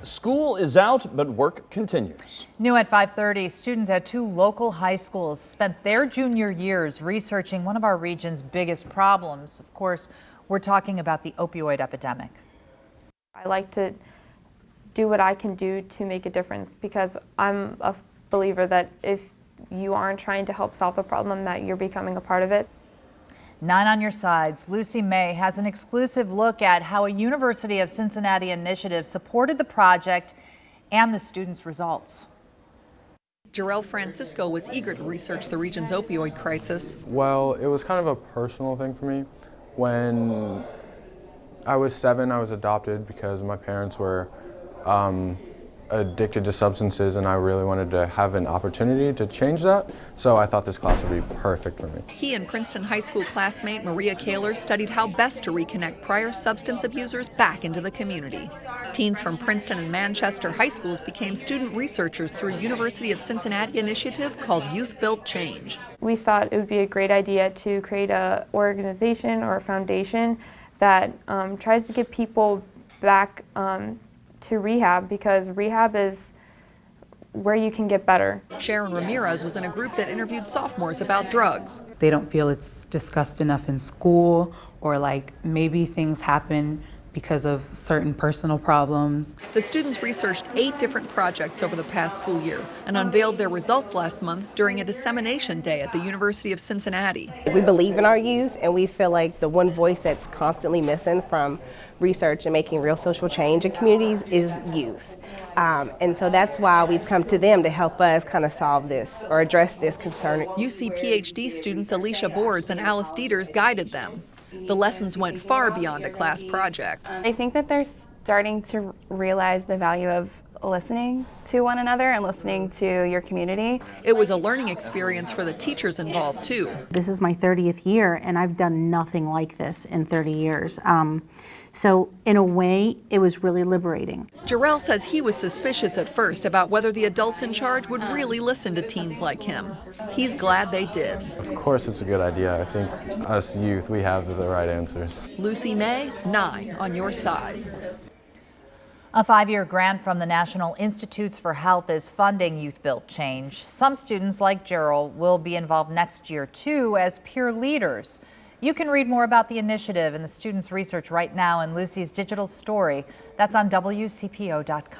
School is out, but work continues. New at 5:30, students at two local high schools spent their junior years researching one of our region's biggest problems. Of course, we're talking about the opioid epidemic. I like to do what I can do to make a difference because I'm a believer that if you aren't trying to help solve the problem, that you're becoming a part of it. 9 on your sides. Lucy May has an exclusive look at how a University of Cincinnati initiative supported the project and the students' results. Jarrell Francisco was eager to research the region's opioid crisis. Well, it was kind of a personal thing for me. When I was 7, I was adopted because my parents were addicted to substances, and I really wanted to have an opportunity to change that. So I thought this class would be perfect for me. He and Princeton High School classmate Maria Kaler studied how best to reconnect prior substance abusers back into the community. Teens from Princeton and Manchester high schools became student researchers through a University of Cincinnati initiative called Youth Built Change. We thought it would be a great idea to create an organization or a foundation that tries to get people back to rehab, because rehab is where you can get better. Sharon Ramirez was in a group that interviewed sophomores about drugs. They don't feel it's discussed enough in school, or like maybe things happen because of certain personal problems. The students researched 8 different projects over the past school year and unveiled their results last month during a dissemination day at the University of Cincinnati. We believe in our youth, and we feel like the one voice that's constantly missing from research and making real social change in communities is youth. And so that's why we've come to them to help us kind of solve this or address this concern. UC PhD students Alicia Boards and Alice Dieters guided them. The lessons went far beyond a class project. I think that they're starting to realize the value of listening to one another and listening to your community. It was a learning experience for the teachers involved too. This is my 30th year, and I've done nothing like this in 30 years. So in a way, it was really liberating. Jarrell says he was suspicious at first about whether the adults in charge would really listen to teens like him. He's glad they did. Of course it's a good idea. I think us youth, we have the right answers. Lucy May, 9 on your side. A 5-year grant from the National Institutes for Health is funding Youth Built Change. Some students like Gerald will be involved next year too as peer leaders. You can read more about the initiative and the students' research right now in Lucy's digital story. That's on WCPO.com.